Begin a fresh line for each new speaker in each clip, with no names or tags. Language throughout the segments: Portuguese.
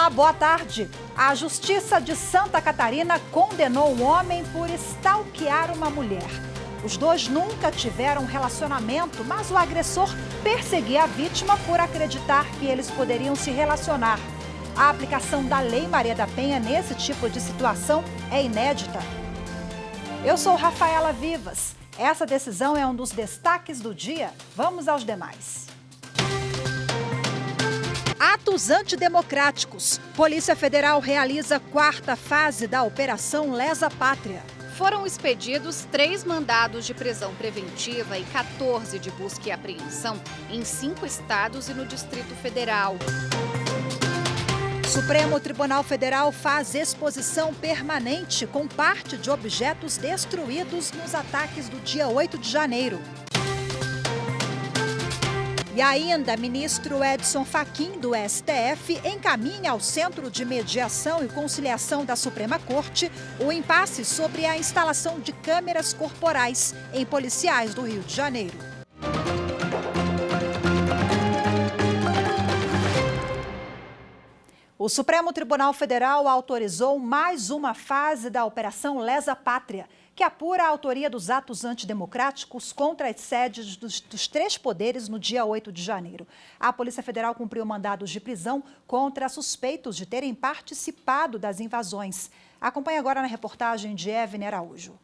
Olá, boa tarde. A Justiça de Santa Catarina condenou um homem por stalkear uma mulher. Os dois nunca tiveram relacionamento, mas o agressor perseguia a vítima por acreditar que eles poderiam se relacionar. A aplicação da Lei Maria da Penha nesse tipo de situação é inédita. Eu sou Rafaela Vivas. Essa decisão é um dos destaques do dia. Vamos aos demais. Atos antidemocráticos. Polícia Federal realiza quarta fase da Operação Lesa Pátria.
Foram expedidos 3 mandados de prisão preventiva e 14 de busca e apreensão em 5 estados e no Distrito Federal.
Supremo Tribunal Federal faz exposição permanente com parte de objetos destruídos nos ataques do dia 8 de janeiro. E ainda, ministro Edson Fachin, do STF, encaminha ao Centro de Mediação e Conciliação da Suprema Corte o impasse sobre a instalação de câmeras corporais em policiais do Rio de Janeiro. O Supremo Tribunal Federal autorizou mais uma fase da Operação Lesa Pátria, que apura a autoria dos atos antidemocráticos contra as sedes dos 3 poderes no dia 8 de janeiro. A Polícia Federal cumpriu mandados de prisão contra suspeitos de terem participado das invasões. Acompanhe agora na reportagem de Evne Araújo.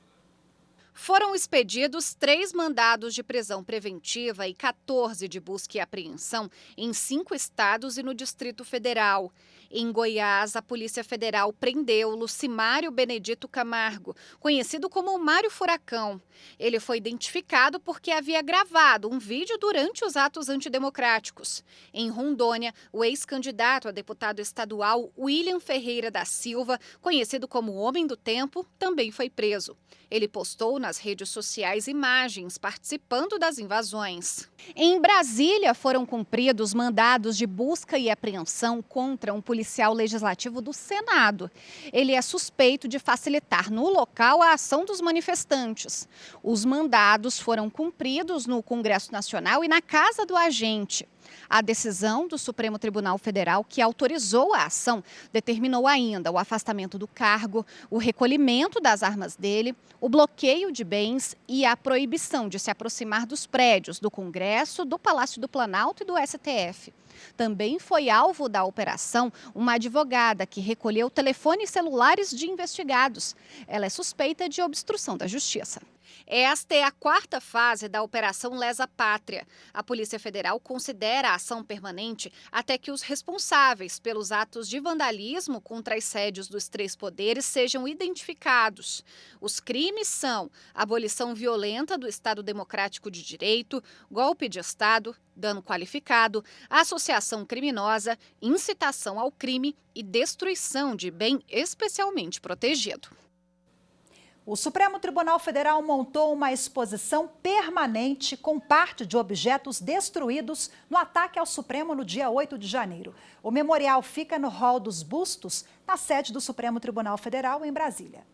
Foram expedidos 3 mandados de prisão preventiva e 14 de busca e apreensão em 5 estados e no Distrito Federal. Em Goiás, a Polícia Federal prendeu Lucimário Benedito Camargo, conhecido como Mário Furacão. Ele foi identificado porque havia gravado um vídeo durante os atos antidemocráticos. Em Rondônia, o ex-candidato a deputado estadual William Ferreira da Silva, conhecido como Homem do Tempo, também foi preso. Ele postou nas redes sociais imagens participando das invasões. Em Brasília, foram cumpridos mandados de busca e apreensão contra um policial legislativo do Senado. Ele é suspeito de facilitar no local a ação dos manifestantes. Os mandados foram cumpridos no Congresso Nacional e na casa do agente. A decisão do Supremo Tribunal Federal, que autorizou a ação, determinou ainda o afastamento do cargo, o recolhimento das armas dele, o bloqueio de bens e a proibição de se aproximar dos prédios do Congresso, do Palácio do Planalto e do STF. Também foi alvo da operação uma advogada que recolheu telefones celulares de investigados. Ela é suspeita de obstrução da justiça. Esta é a quarta fase da Operação Lesa Pátria. A Polícia Federal considera a ação permanente até que os responsáveis pelos atos de vandalismo contra as sedes dos 3 poderes sejam identificados. Os crimes são abolição violenta do Estado Democrático de Direito, golpe de Estado, dano qualificado, associação criminosa, incitação ao crime e destruição de bem especialmente protegido.
O Supremo Tribunal Federal montou uma exposição permanente com parte de objetos destruídos no ataque ao Supremo no dia 8 de janeiro. O memorial fica no hall dos bustos, na sede do Supremo Tribunal Federal, em Brasília.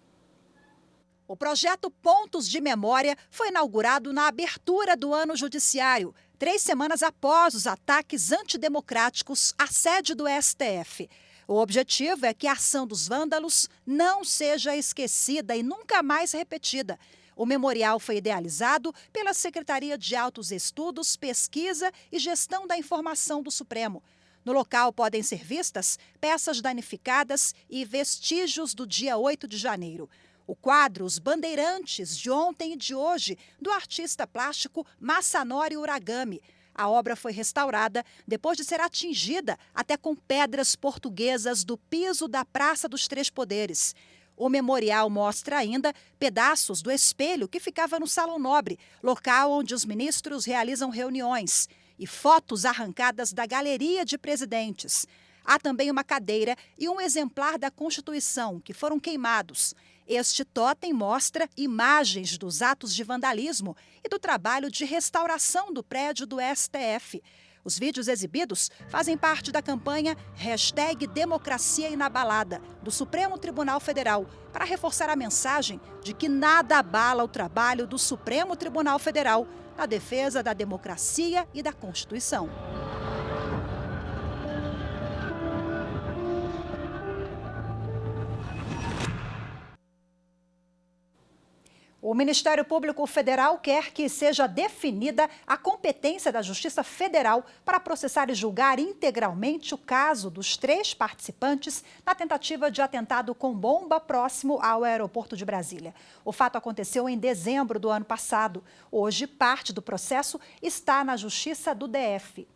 O projeto Pontos de Memória foi inaugurado na abertura do ano judiciário, 3 semanas após os ataques antidemocráticos à sede do STF. O objetivo é que a ação dos vândalos não seja esquecida e nunca mais repetida. O memorial foi idealizado pela Secretaria de Altos Estudos, Pesquisa e Gestão da Informação do Supremo. No local podem ser vistas peças danificadas e vestígios do dia 8 de janeiro. O quadro Os Bandeirantes, de ontem e de hoje, do artista plástico Masanori Uragami. A obra foi restaurada depois de ser atingida até com pedras portuguesas do piso da Praça dos 3 Poderes. O memorial mostra ainda pedaços do espelho que ficava no Salão Nobre, local onde os ministros realizam reuniões, e fotos arrancadas da galeria de presidentes. Há também uma cadeira e um exemplar da Constituição que foram queimados. Este totem mostra imagens dos atos de vandalismo e do trabalho de restauração do prédio do STF. Os vídeos exibidos fazem parte da campanha #Democracia Inabalada do Supremo Tribunal Federal, para reforçar a mensagem de que nada abala o trabalho do Supremo Tribunal Federal na defesa da democracia e da Constituição. O Ministério Público Federal quer que seja definida a competência da Justiça Federal para processar e julgar integralmente o caso dos 3 participantes na tentativa de atentado com bomba próximo ao aeroporto de Brasília. O fato aconteceu em dezembro do ano passado. Hoje, parte do processo está na Justiça do DF.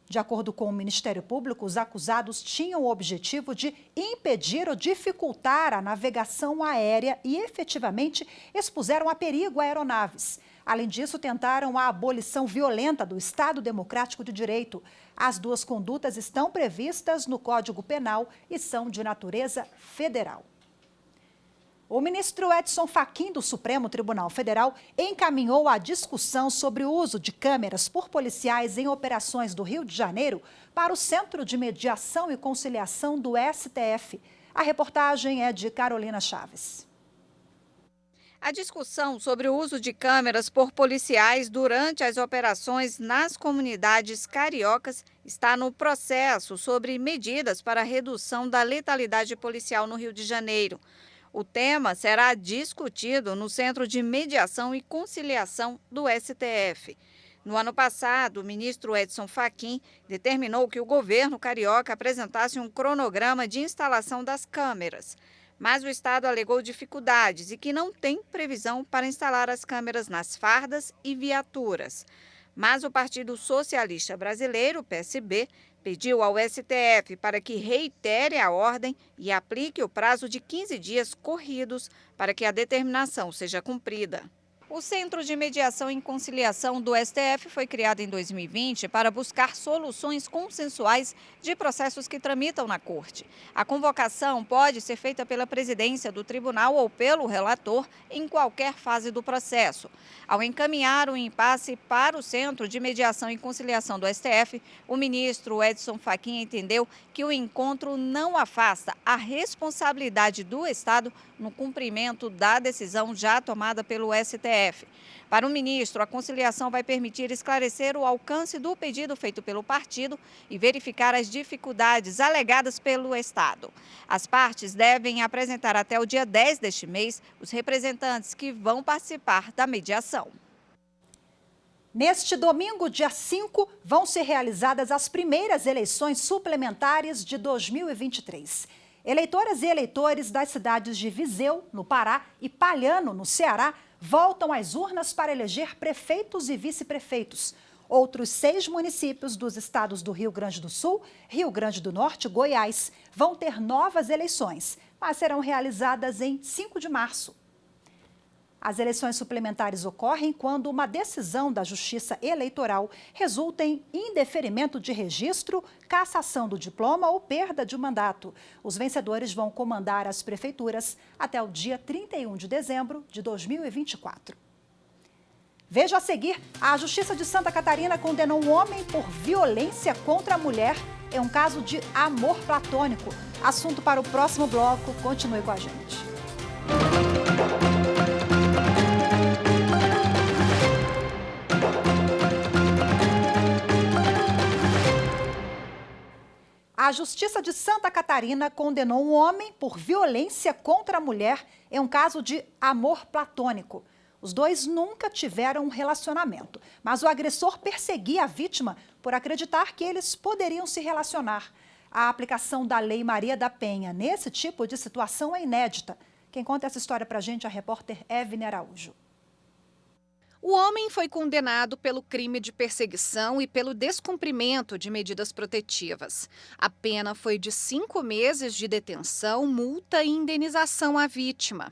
De acordo com o Ministério Público, os acusados tinham o objetivo de impedir ou dificultar a navegação aérea e efetivamente expuseram a perigo aeronaves. Além disso, tentaram a abolição violenta do Estado Democrático de Direito. As 2 condutas estão previstas no Código Penal e são de natureza federal. O ministro Edson Fachin, do Supremo Tribunal Federal, encaminhou a discussão sobre o uso de câmeras por policiais em operações do Rio de Janeiro para o Centro de Mediação e Conciliação do STF. A reportagem é de Carolina Chaves.
A discussão sobre o uso de câmeras por policiais durante as operações nas comunidades cariocas está no processo sobre medidas para a redução da letalidade policial no Rio de Janeiro. O tema será discutido no Centro de Mediação e Conciliação do STF. No ano passado, o ministro Edson Fachin determinou que o governo carioca apresentasse um cronograma de instalação das câmeras. Mas o Estado alegou dificuldades e que não tem previsão para instalar as câmeras nas fardas e viaturas. Mas o Partido Socialista Brasileiro, PSB, pediu ao STF para que reitere a ordem e aplique o prazo de 15 dias corridos para que a determinação seja cumprida. O Centro de Mediação e Conciliação do STF foi criado em 2020 para buscar soluções consensuais de processos que tramitam na Corte. A convocação pode ser feita pela presidência do tribunal ou pelo relator em qualquer fase do processo. Ao encaminhar o impasse para o Centro de Mediação e Conciliação do STF, o ministro Edson Fachin entendeu que o encontro não afasta a responsabilidade do Estado no cumprimento da decisão já tomada pelo STF. Para o ministro, a conciliação vai permitir esclarecer o alcance do pedido feito pelo partido e verificar as dificuldades alegadas pelo Estado. As partes devem apresentar até o dia 10 deste mês os representantes que vão participar da mediação.
Neste domingo, dia 5, vão ser realizadas as primeiras eleições suplementares de 2023. Eleitoras e eleitores das cidades de Viseu, no Pará, e Palhano, no Ceará, voltam às urnas para eleger prefeitos e vice-prefeitos. Outros 6 municípios dos estados do Rio Grande do Sul, Rio Grande do Norte e Goiás vão ter novas eleições, mas serão realizadas em 5 de março. As eleições suplementares ocorrem quando uma decisão da Justiça Eleitoral resulta em indeferimento de registro, cassação do diploma ou perda de mandato. Os vencedores vão comandar as prefeituras até o dia 31 de dezembro de 2024. Veja a seguir, a Justiça de Santa Catarina condenou um homem por violência contra a mulher em um caso de amor platônico. Assunto para o próximo bloco. Continue com a gente. A Justiça de Santa Catarina condenou um homem por violência contra a mulher em um caso de amor platônico. Os 2 nunca tiveram um relacionamento, mas o agressor perseguia a vítima por acreditar que eles poderiam se relacionar. A aplicação da Lei Maria da Penha nesse tipo de situação é inédita. Quem conta essa história para a gente é a repórter Evne Araújo.
O homem foi condenado pelo crime de perseguição e pelo descumprimento de medidas protetivas. A pena foi de 5 meses de detenção, multa e indenização à vítima.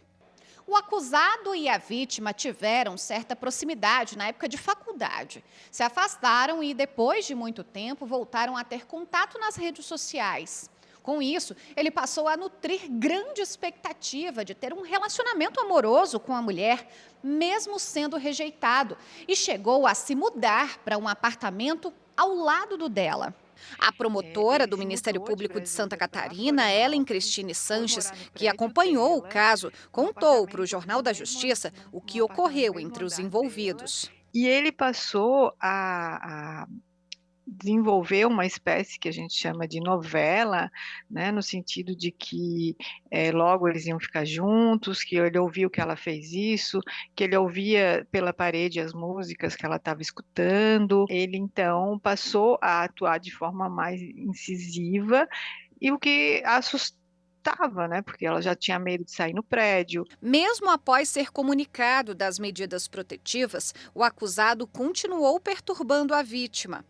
O acusado e a vítima tiveram certa proximidade na época de faculdade. Se afastaram e, depois de muito tempo, voltaram a ter contato nas redes sociais. Com isso, ele passou a nutrir grande expectativa de ter um relacionamento amoroso com a mulher, mesmo sendo rejeitado, e chegou a se mudar para um apartamento ao lado do dela. A promotora do Ministério Público de Santa Catarina, Ellen Cristine Sanches, que acompanhou o caso, contou para o Jornal da Justiça o que ocorreu entre os envolvidos.
E ele passou a desenvolveu uma espécie que a gente chama de novela, né, no sentido de que logo eles iam ficar juntos, que ele ouviu que ela fez isso, que ele ouvia pela parede as músicas que ela estava escutando. Ele então passou a atuar de forma mais incisiva, e o que assustava, né, porque ela já tinha medo de sair no prédio.
Mesmo após ser comunicado das medidas protetivas, o acusado continuou perturbando a vítima.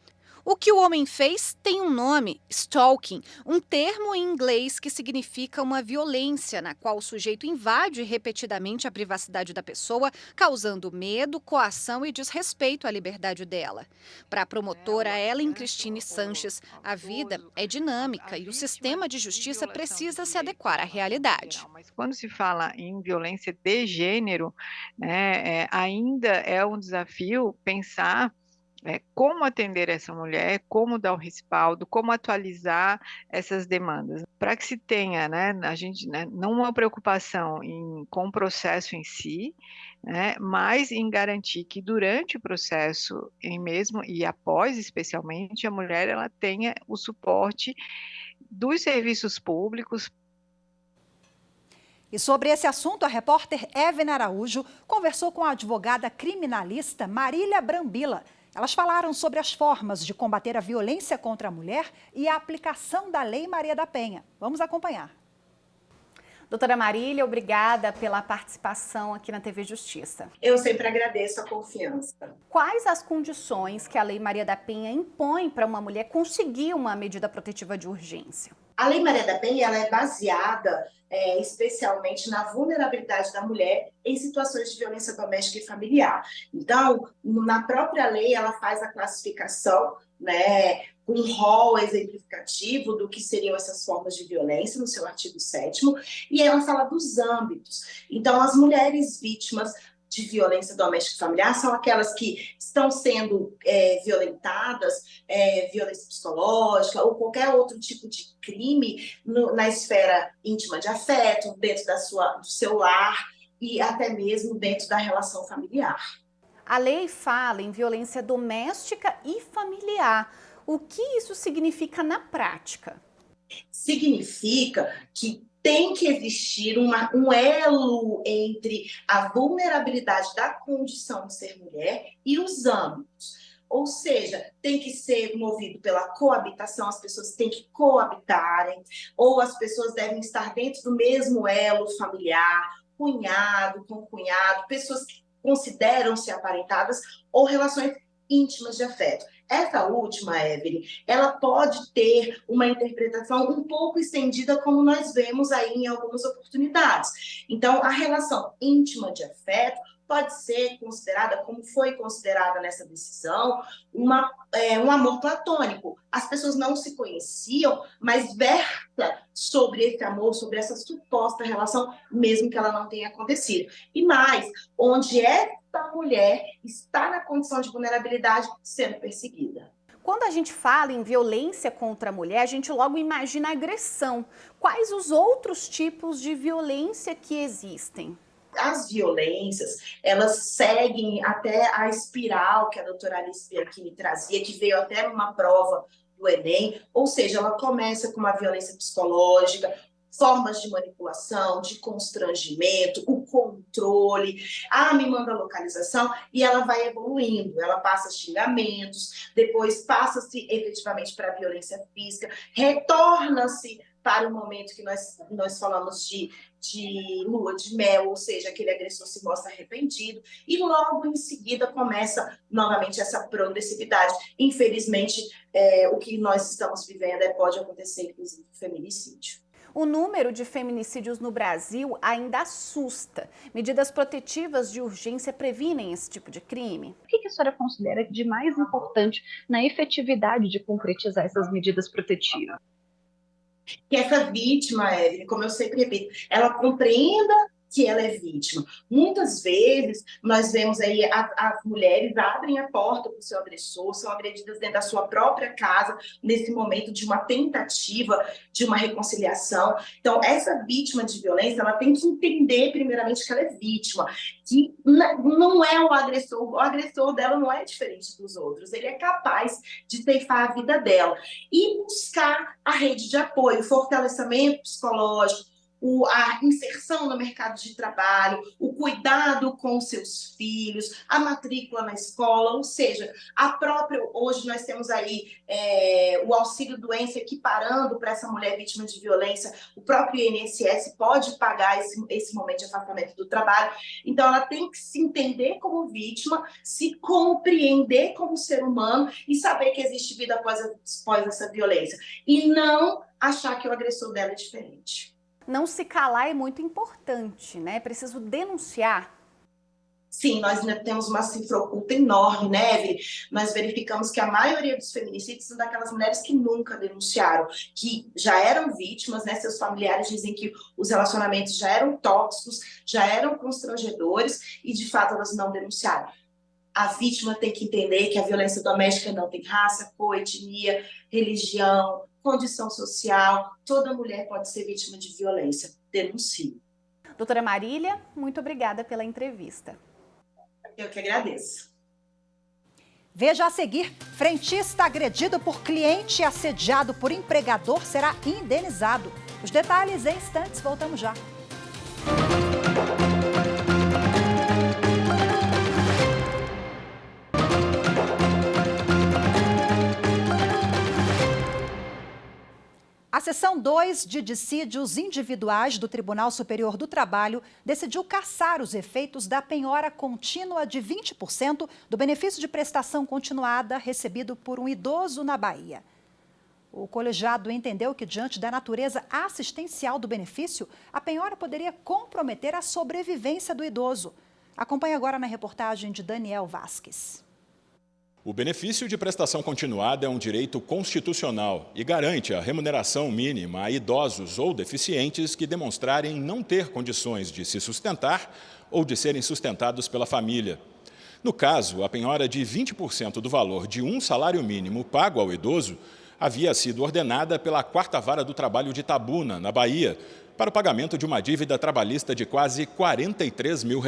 O que o homem fez tem um nome, stalking, um termo em inglês que significa uma violência na qual o sujeito invade repetidamente a privacidade da pessoa, causando medo, coação e desrespeito à liberdade dela. Para a promotora Ellen Cristine Sanches, a vida é dinâmica e o sistema de justiça precisa se adequar à realidade.
Mas quando se fala em violência de gênero, né, ainda é um desafio pensar como atender essa mulher, como dar o respaldo, como atualizar essas demandas, para que se tenha, né, a gente, né, não uma preocupação com o processo em si, né, mas em garantir que durante o processo mesmo e após, especialmente, a mulher ela tenha o suporte dos serviços públicos.
E sobre esse assunto, a repórter Evelyn Araújo conversou com a advogada criminalista Marília Brambila. Elas falaram sobre as formas de combater a violência contra a mulher e a aplicação da Lei Maria da Penha. Vamos acompanhar.
Doutora Marília, obrigada pela participação aqui na TV Justiça.
Eu sempre agradeço a confiança.
Quais as condições que a Lei Maria da Penha impõe para uma mulher conseguir uma medida protetiva de urgência?
A Lei Maria da Penha ela é baseada especialmente na vulnerabilidade da mulher em situações de violência doméstica e familiar. Então, na própria lei, ela faz a classificação, né, um rol exemplificativo do que seriam essas formas de violência, no seu artigo 7º, e ela fala dos âmbitos. Então, as mulheres vítimas de violência doméstica e familiar são aquelas que estão sendo violentadas, violência psicológica ou qualquer outro tipo de crime na esfera íntima de afeto, dentro do seu lar e até mesmo dentro da relação familiar.
A lei fala em violência doméstica e familiar. O que isso significa na prática?
Significa que tem que existir um elo entre a vulnerabilidade da condição de ser mulher e os âmbitos. Ou seja, tem que ser movido pela coabitação, as pessoas têm que coabitarem, ou as pessoas devem estar dentro do mesmo elo familiar, cunhado com cunhado, pessoas que consideram-se aparentadas ou relações íntimas de afeto. Essa última, Evelyn, ela pode ter uma interpretação um pouco estendida, como nós vemos aí em algumas oportunidades. Então, a relação íntima de afeto pode ser considerada, como foi considerada nessa decisão, um amor platônico. As pessoas não se conheciam, mas versa sobre esse amor, sobre essa suposta relação, mesmo que ela não tenha acontecido. E mais, onde essa mulher está na condição de vulnerabilidade sendo perseguida.
Quando a gente fala em violência contra a mulher, a gente logo imagina agressão. Quais os outros tipos de violência que existem?
As violências, elas seguem até a espiral que a doutora Alice Bianchini trazia, que veio até numa prova do Enem, ou seja, ela começa com uma violência psicológica, formas de manipulação, de constrangimento, o controle, me manda a localização, e ela vai evoluindo, ela passa xingamentos, depois passa-se efetivamente para a violência física, retorna-se para o momento que nós falamos de lua de mel, ou seja, aquele agressor se mostra arrependido, e logo em seguida começa novamente essa progressividade. Infelizmente, o que nós estamos vivendo pode acontecer, inclusive, feminicídio.
O número de feminicídios no Brasil ainda assusta. Medidas protetivas de urgência previnem esse tipo de crime?
O que a senhora considera de mais importante na efetividade de concretizar essas medidas protetivas?
Que essa vítima, Evelyn, como eu sempre repito, ela compreenda que ela é vítima. Muitas vezes, nós vemos aí as mulheres abrem a porta para o seu agressor, são agredidas dentro da sua própria casa, nesse momento de uma tentativa de uma reconciliação. Então, essa vítima de violência, ela tem que entender, primeiramente, que ela é vítima, que não é o agressor dela não é diferente dos outros, ele é capaz de ceifar a vida dela. E buscar a rede de apoio, fortalecimento psicológico, a inserção no mercado de trabalho, o cuidado com seus filhos, a matrícula na escola, ou seja, hoje nós temos aí o auxílio-doença equiparando para essa mulher vítima de violência, o próprio INSS pode pagar esse momento de afastamento do trabalho, então ela tem que se entender como vítima, se compreender como ser humano e saber que existe vida após essa violência, e não achar que o agressor dela é diferente.
Não se calar é muito importante, né? É preciso denunciar.
Sim, nós ainda temos uma cifra oculta enorme, né, Evelyn? Nós verificamos que a maioria dos feminicídios são daquelas mulheres que nunca denunciaram, que já eram vítimas, né? Seus familiares dizem que os relacionamentos já eram tóxicos, já eram constrangedores e, de fato, elas não denunciaram. A vítima tem que entender que a violência doméstica não tem raça, cor, etnia, religião, condição social, toda mulher pode ser vítima de violência. Denuncie.
Doutora Marília, muito obrigada pela entrevista.
Eu que agradeço.
Veja a seguir, frentista agredido por cliente e assediado por empregador será indenizado. Os detalhes em instantes, voltamos já. A seção 2 de dissídios individuais do Tribunal Superior do Trabalho decidiu cassar os efeitos da penhora contínua de 20% do benefício de prestação continuada recebido por um idoso na Bahia. O colegiado entendeu que, diante da natureza assistencial do benefício, a penhora poderia comprometer a sobrevivência do idoso. Acompanhe agora na reportagem de Daniel Vasques.
O benefício de prestação continuada é um direito constitucional e garante a remuneração mínima a idosos ou deficientes que demonstrarem não ter condições de se sustentar ou de serem sustentados pela família. No caso, a penhora de 20% do valor de um salário mínimo pago ao idoso havia sido ordenada pela 4ª Vara do Trabalho de Itabuna, na Bahia, para o pagamento de uma dívida trabalhista de quase R$43 mil.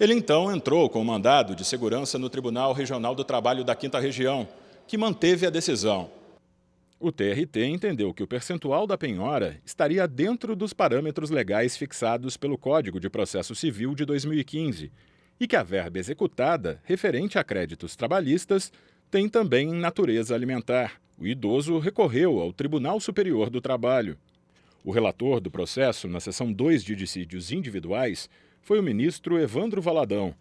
Ele, então, entrou com o mandado de segurança no Tribunal Regional do Trabalho da 5ª Região, que manteve a decisão. O TRT entendeu que o percentual da penhora estaria dentro dos parâmetros legais fixados pelo Código de Processo Civil de 2015 e que a verba executada, referente a créditos trabalhistas, tem também natureza alimentar. O idoso recorreu ao Tribunal Superior do Trabalho. O relator do processo, na seção 2 de dissídios individuais, foi o ministro Evandro Valadão.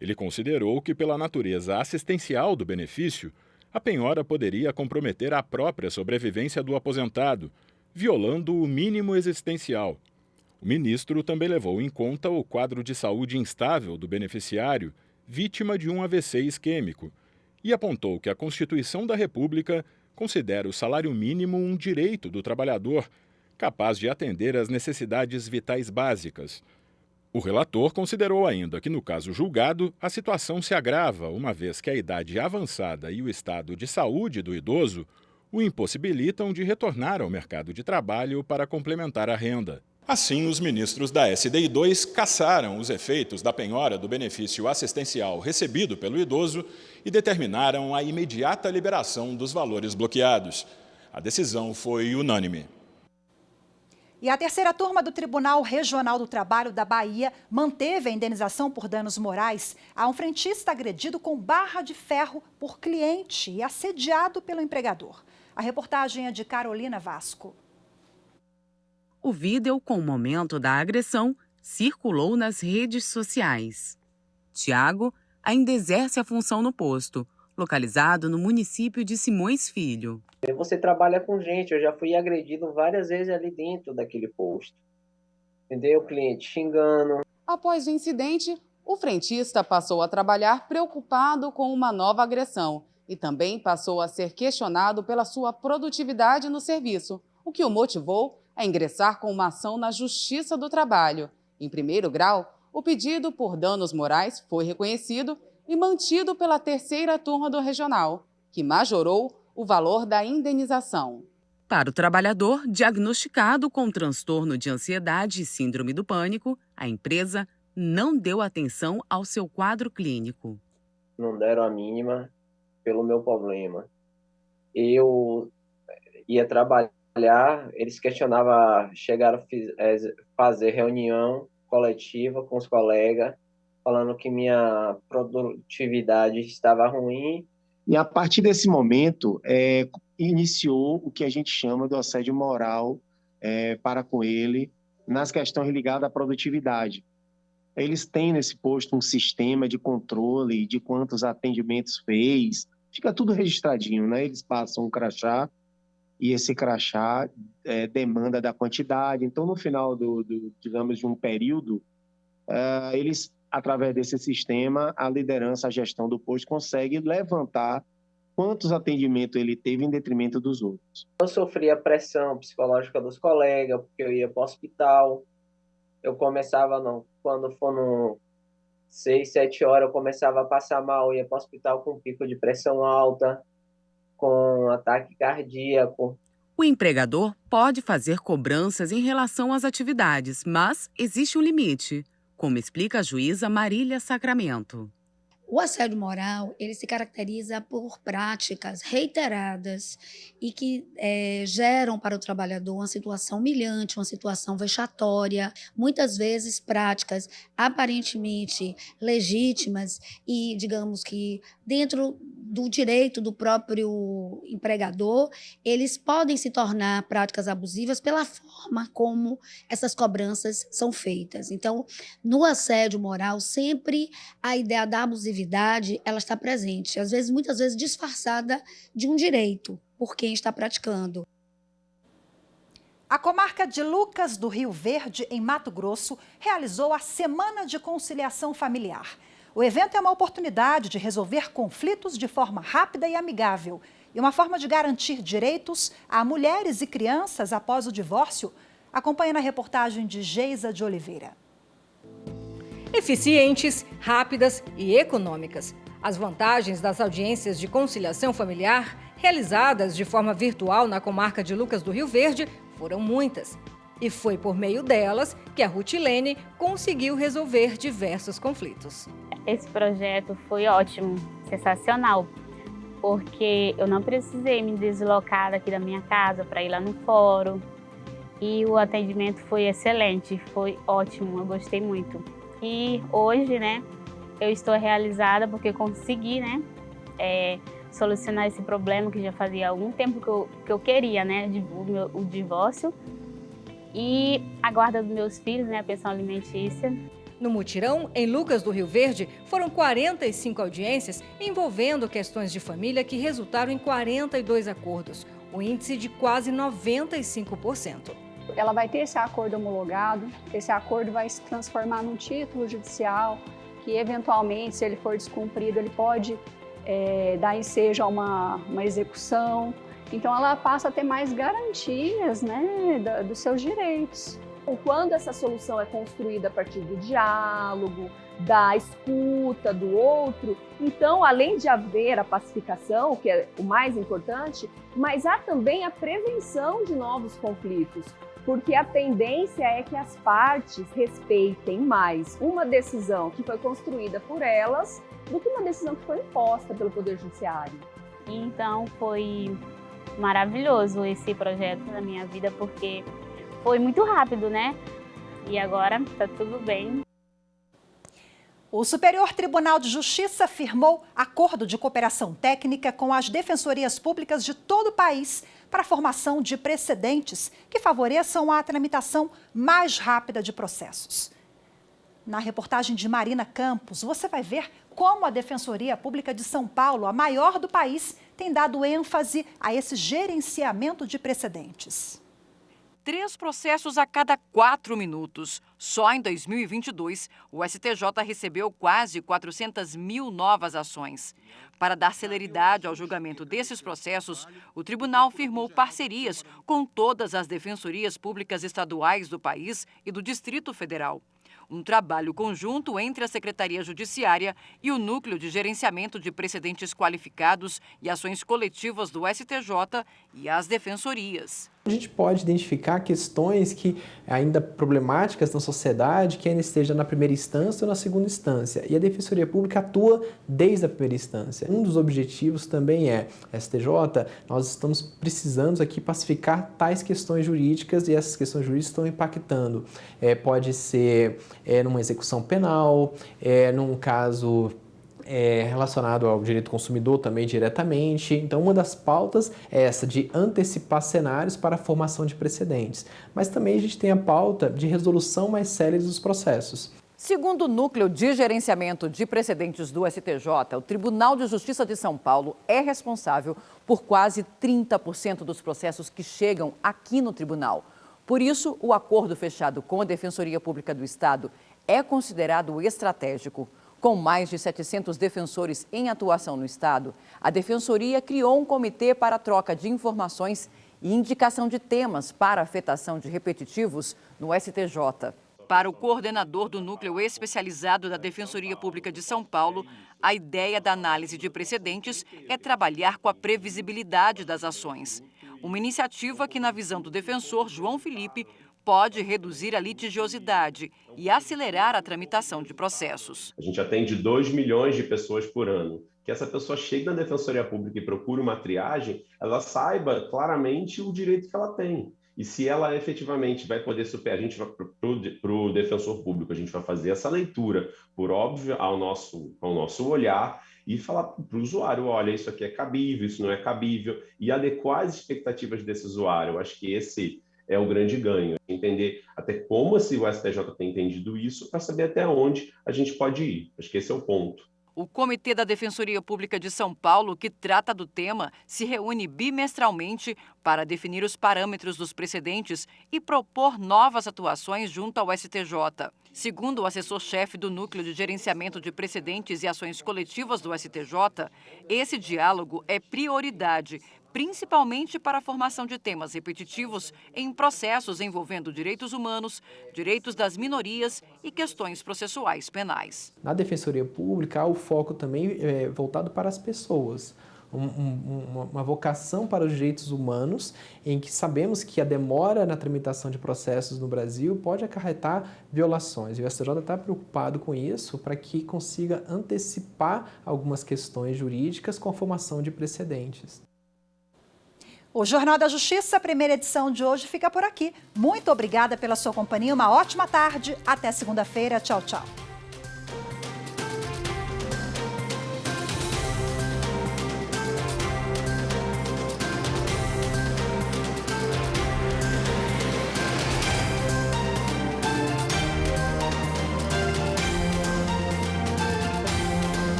Ele considerou que, pela natureza assistencial do benefício, a penhora poderia comprometer a própria sobrevivência do aposentado, violando o mínimo existencial. O ministro também levou em conta o quadro de saúde instável do beneficiário, vítima de um AVC isquêmico, e apontou que a Constituição da República considera o salário mínimo um direito do trabalhador, capaz de atender às necessidades vitais básicas. O relator considerou ainda que, no caso julgado, a situação se agrava, uma vez que a idade avançada e o estado de saúde do idoso o impossibilitam de retornar ao mercado de trabalho para complementar a renda. Assim, os ministros da SDI 2 cassaram os efeitos da penhora do benefício assistencial recebido pelo idoso e determinaram a imediata liberação dos valores bloqueados. A decisão foi unânime.
E a 3ª turma do Tribunal Regional do Trabalho da Bahia manteve a indenização por danos morais a um frentista agredido com barra de ferro por cliente e assediado pelo empregador. A reportagem é de Carolina Vasco.
O vídeo com o momento da agressão circulou nas redes sociais. Tiago ainda exerce a função no posto, localizado no município de Simões Filho.
Você trabalha com gente, eu já fui agredido várias vezes ali dentro daquele posto. Entendeu? O cliente xingando.
Após o incidente, o frentista passou a trabalhar preocupado com uma nova agressão e também passou a ser questionado pela sua produtividade no serviço, o que o motivou a ingressar com uma ação na Justiça do Trabalho. Em primeiro grau, o pedido por danos morais foi reconhecido e mantido pela terceira turma do regional, que majorou o valor da indenização.
Para o trabalhador diagnosticado com transtorno de ansiedade e síndrome do pânico, a empresa não deu atenção ao seu quadro clínico.
Não deram a mínima pelo meu problema. Eu ia trabalhar, eles questionavam, chegaram a fazer reunião coletiva com os colegas, falando que minha produtividade estava ruim.
E a partir desse momento, iniciou o que a gente chama do assédio moral para com ele, nas questões ligadas à produtividade. Eles têm nesse posto um sistema de controle de quantos atendimentos fez, fica tudo registradinho, né? Eles passam um crachá e esse crachá demanda da quantidade. Então, no final digamos, de um período, eles, através desse sistema, a liderança, a gestão do posto consegue levantar quantos atendimentos ele teve em detrimento dos outros.
Eu sofria pressão psicológica dos colegas, porque eu ia para o hospital. Eu começava, quando for no 6, 7 horas, eu começava a passar mal, ia para o hospital com pico de pressão alta, com ataque cardíaco.
O empregador pode fazer cobranças em relação às atividades, mas existe um limite, como explica a juíza Marília Sacramento.
O assédio moral, ele se caracteriza por práticas reiteradas e que geram para o trabalhador uma situação humilhante, uma situação vexatória, muitas vezes práticas aparentemente legítimas e, digamos que, dentro do direito do próprio empregador, eles podem se tornar práticas abusivas pela forma como essas cobranças são feitas. Então, no assédio moral, sempre a ideia da abusividade ela está presente, às vezes, muitas vezes disfarçada de um direito por quem está praticando.
A comarca de Lucas do Rio Verde, em Mato Grosso, realizou a Semana de Conciliação Familiar. O evento é uma oportunidade de resolver conflitos de forma rápida e amigável e uma forma de garantir direitos a mulheres e crianças após o divórcio. Acompanhe na reportagem de Geisa de Oliveira.
Eficientes, rápidas e econômicas. As vantagens das audiências de conciliação familiar, realizadas de forma virtual na comarca de Lucas do Rio Verde, foram muitas. E foi por meio delas que a Rutilene conseguiu resolver diversos conflitos.
Esse projeto foi ótimo, sensacional, porque eu não precisei me deslocar daqui da minha casa para ir lá no fórum. E o atendimento foi excelente, foi ótimo, eu gostei muito. E hoje, eu estou realizada porque consegui, solucionar esse problema que já fazia algum tempo que eu queria, o divórcio. E a guarda dos meus filhos, a pensão alimentícia.
No mutirão, em Lucas do Rio Verde, foram 45 audiências envolvendo questões de família que resultaram em 42 acordos, um índice de quase 95%.
Ela vai ter esse acordo homologado, esse acordo vai se transformar num título judicial, que eventualmente, se ele for descumprido, ele pode dar ensejo a uma execução. Então, ela passa a ter mais garantias dos seus direitos. Quando essa solução é construída a partir do diálogo, da escuta do outro, então, além de haver a pacificação, que é o mais importante, mas há também a prevenção de novos conflitos, porque a tendência é que as partes respeitem mais uma decisão que foi construída por elas do que uma decisão que foi imposta pelo Poder Judiciário.
Então, foi maravilhoso esse projeto na minha vida, porque foi muito rápido, E agora tá tudo bem.
O Superior Tribunal de Justiça firmou acordo de cooperação técnica com as defensorias públicas de todo o país para a formação de precedentes que favoreçam a tramitação mais rápida de processos. Na reportagem de Marina Campos, você vai ver como a Defensoria Pública de São Paulo, a maior do país, tem dado ênfase a esse gerenciamento de precedentes.
3 processos a cada 4 minutos. Só em 2022, o STJ recebeu quase 400 mil novas ações. Para dar celeridade ao julgamento desses processos, o tribunal firmou parcerias com todas as defensorias públicas estaduais do país e do Distrito Federal. um trabalho conjunto entre a Secretaria Judiciária e o Núcleo de Gerenciamento de Precedentes Qualificados e Ações Coletivas do STJ e as defensorias.
A gente pode identificar questões que ainda problemáticas na sociedade, que ainda esteja na primeira instância ou na segunda instância. E a Defensoria Pública atua desde a primeira instância. Um dos objetivos também é, STJ, nós estamos precisando aqui pacificar tais questões jurídicas e essas questões jurídicas estão impactando. Pode ser numa execução penal, num caso relacionado ao direito do consumidor também diretamente. Então, uma das pautas é essa de antecipar cenários para a formação de precedentes. Mas também a gente tem a pauta de resolução mais célere dos processos.
Segundo o Núcleo de Gerenciamento de Precedentes do STJ, o Tribunal de Justiça de São Paulo é responsável por quase 30% dos processos que chegam aqui no tribunal. Por isso, o acordo fechado com a Defensoria Pública do Estado é considerado estratégico. Com mais de 700 defensores em atuação no Estado, a Defensoria criou um comitê para a troca de informações e indicação de temas para afetação de repetitivos no STJ. Para o coordenador do Núcleo Especializado da Defensoria Pública de São Paulo, a ideia da análise de precedentes é trabalhar com a previsibilidade das ações. Uma iniciativa que, na visão do defensor João Felipe, pode reduzir a litigiosidade e acelerar a tramitação de processos.
A gente atende 2 milhões de pessoas por ano. Que essa pessoa chegue na Defensoria Pública e procure uma triagem, ela saiba claramente o direito que ela tem. E se ela efetivamente vai poder superar, a gente vai para o defensor público, a gente vai fazer essa leitura, por óbvio, ao nosso olhar, e falar para o usuário, olha, isso aqui é cabível, isso não é cabível, e adequar as expectativas desse usuário. Eu acho que esse é o grande ganho, entender até como o STJ tem entendido isso, para saber até onde a gente pode ir. Acho que esse é o ponto.
O Comitê da Defensoria Pública de São Paulo, que trata do tema, se reúne bimestralmente para definir os parâmetros dos precedentes e propor novas atuações junto ao STJ. Segundo o assessor-chefe do Núcleo de Gerenciamento de Precedentes e Ações Coletivas do STJ, esse diálogo é prioridade, principalmente para a formação de temas repetitivos em processos envolvendo direitos humanos, direitos das minorias e questões processuais penais.
Na Defensoria Pública, há o foco também voltado para as pessoas. Uma vocação para os direitos humanos, em que sabemos que a demora na tramitação de processos no Brasil pode acarretar violações. E o STJ está preocupado com isso para que consiga antecipar algumas questões jurídicas com a formação de precedentes.
O Jornal da Justiça, a primeira edição de hoje, fica por aqui. Muito obrigada pela sua companhia, uma ótima tarde. Até segunda-feira. Tchau, tchau.